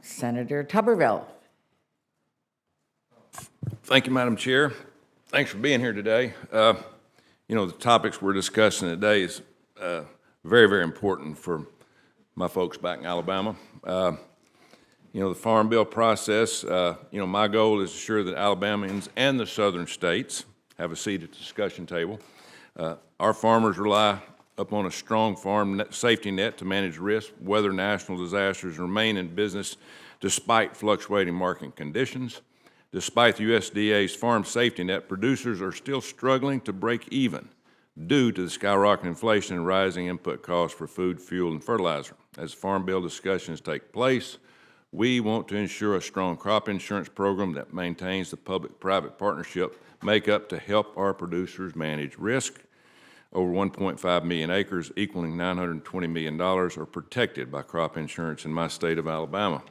Senator Tuberville. Thank you, Madam Chair. Thanks for being here today. The topics we're discussing today is very, very important for my folks back in Alabama. The Farm Bill process, my goal is to ensure that Alabamians and the southern states have a seat at the discussion table. Our farmers rely upon a strong farm safety net to manage risk, weather national disasters, and remain in business despite fluctuating market conditions. Despite the USDA's farm safety net, producers are still struggling to break even due to the skyrocketing inflation and rising input costs for food, fuel, and fertilizer. As Farm Bill discussions take place, we want to ensure a strong crop insurance program that maintains the public-private partnership makeup to help our producers manage risk. Over 1.5 million acres, equaling $920 million, are protected by crop insurance in my state of Alabama.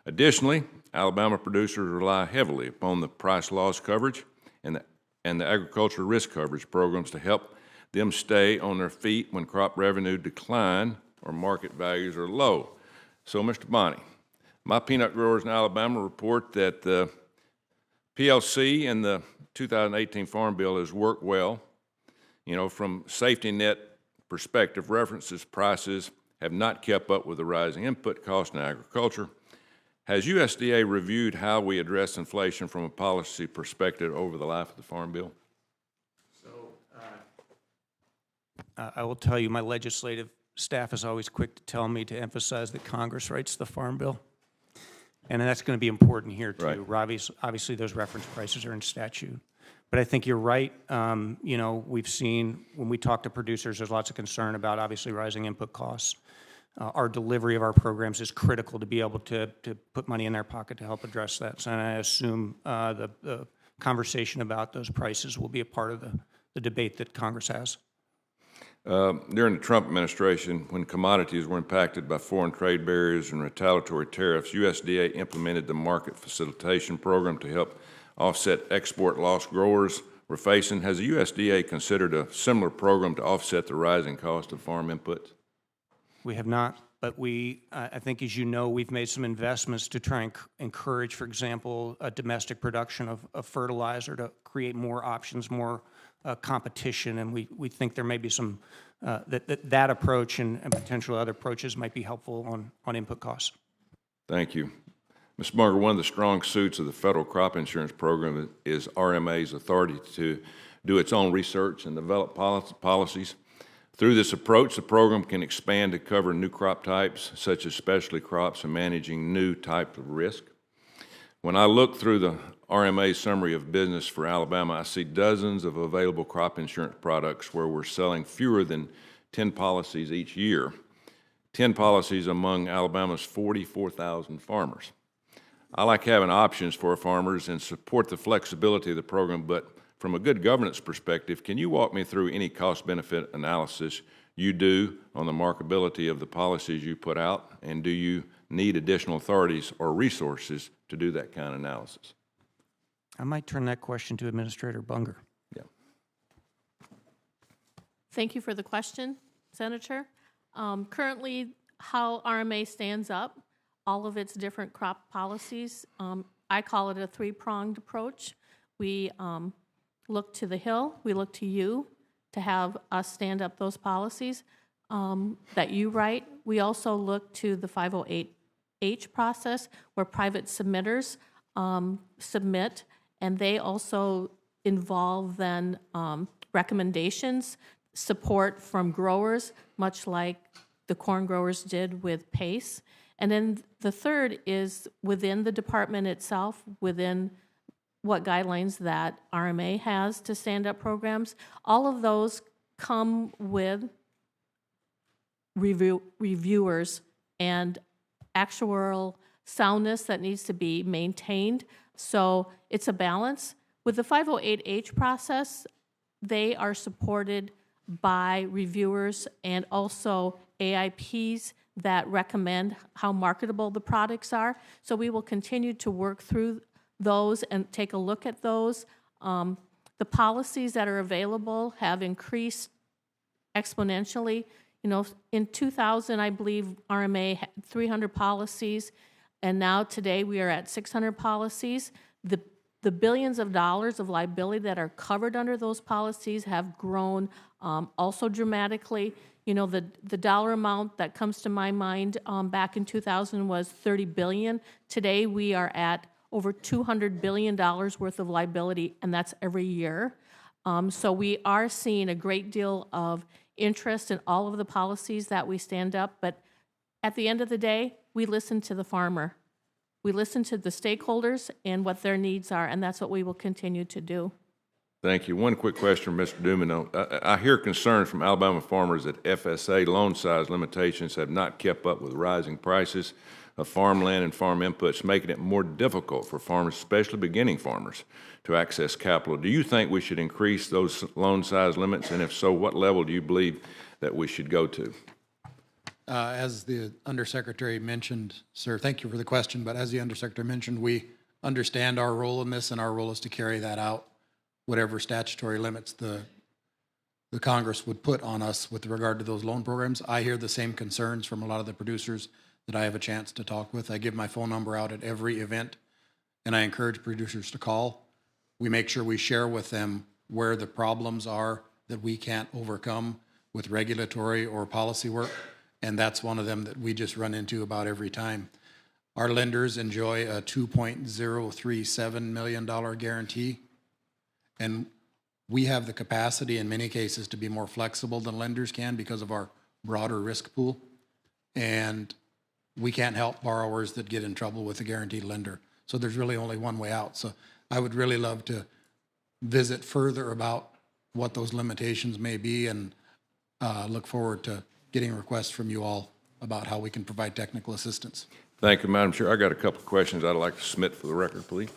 Additionally, Alabama producers rely heavily upon the price loss coverage and the agricultural risk coverage programs to help them stay on their feet when crop revenue decline or market values are low. So, Mr. Bonney, my peanut growers in Alabama report that the PLC and the 2018 Farm Bill has worked well. From safety net perspective, references prices have not kept up with the rising input costs in agriculture. Has USDA reviewed how we address inflation from a policy perspective over the life of the Farm Bill? I will tell you, my legislative staff is always quick to tell me to emphasize that Congress writes the Farm Bill. And that's going to be important here, too. Right. Obviously, those reference prices are in statute. But I think you're right. We've seen, when we talk to producers, there's lots of concern about, obviously, rising input costs. Our delivery of our programs is critical to be able to put money in their pocket to help address that. So I assume the conversation about those prices will be a part of the debate that Congress has. During the Trump administration, when commodities were impacted by foreign trade barriers and retaliatory tariffs, USDA implemented the market facilitation program to help offset export loss growers were facing. Has the USDA considered a similar program to offset the rising cost of farm inputs? We have not, but I think, as you know, we've made some investments to try and encourage, for example, a domestic production of fertilizer to create more options, more competition, and we think there may be some, that approach and potential other approaches might be helpful on input costs. Thank you. Ms. Munger, one of the strong suits of the federal crop insurance program is RMA's authority to do its own research and develop policies. Through this approach, the program can expand to cover new crop types, such as specialty crops, and managing new types of risk. When I look through the RMA summary of business for Alabama, I see dozens of available crop insurance products where we're selling fewer than 10 policies each year, 10 policies among Alabama's 44,000 farmers. I like having options for our farmers and support the flexibility of the program, but from a good governance perspective, can you walk me through any cost-benefit analysis you do on the marketability of the policies you put out, and do you need additional authorities or resources to do that kind of analysis? I might turn that question to Administrator Bunger. Yeah. Thank you for the question, Senator. Currently, how RMA stands up all of its different crop policies, I call it a three-pronged approach. We look to the Hill, we look to you to have us stand up those policies that you write. We also look to the 508H process, where private submitters submit, and they also involve then recommendations, support from growers, much like the corn growers did with PACE. And then the third is within the department itself, within what guidelines that RMA has to stand up programs. All of those come with reviewers and actuarial soundness that needs to be maintained. So it's a balance. With the 508H process, they are supported by reviewers and also AIPs that recommend how marketable the products are. So we will continue to work through those and take a look at those. The policies that are available have increased exponentially. You know, in 2000, I believe RMA had 300 policies. And now today we are at 600 policies. The billions of dollars of liability that are covered under those policies have grown also dramatically. You know, the dollar amount that comes to my mind back in 2000 was 30 billion. Today we are at over $200 billion worth of liability, and that's every year. So we are seeing a great deal of interest in all of the policies that we stand up, but at the end of the day, we listen to the farmer. We listen to the stakeholders and what their needs are, and that's what we will continue to do. Thank you. One quick question, Mr. Dumino. I hear concerns from Alabama farmers that FSA loan size limitations have not kept up with rising prices of farmland and farm inputs, making it more difficult for farmers, especially beginning farmers, to access capital. Do you think we should increase those loan size limits? And if so, what level do you believe that we should go to? As the Undersecretary mentioned, sir, thank you for the question, but as the Undersecretary mentioned, we understand our role in this, and our role is to carry that out, whatever statutory limits the Congress would put on us with regard to those loan programs. I hear the same concerns from a lot of the producers that I have a chance to talk with. I give my phone number out at every event, and I encourage producers to call. We make sure we share with them where the problems are that we can't overcome with regulatory or policy work. And that's one of them that we just run into about every time. Our lenders enjoy a $2.037 million guarantee. And we have the capacity in many cases to be more flexible than lenders can because of our broader risk pool. And we can't help borrowers that get in trouble with a guaranteed lender. So there's really only one way out. So I would really love to visit further about what those limitations may be, and look forward to getting requests from you all about how we can provide technical assistance. Thank you, Madam Chair. I got a couple of questions I'd like to submit for the record, please.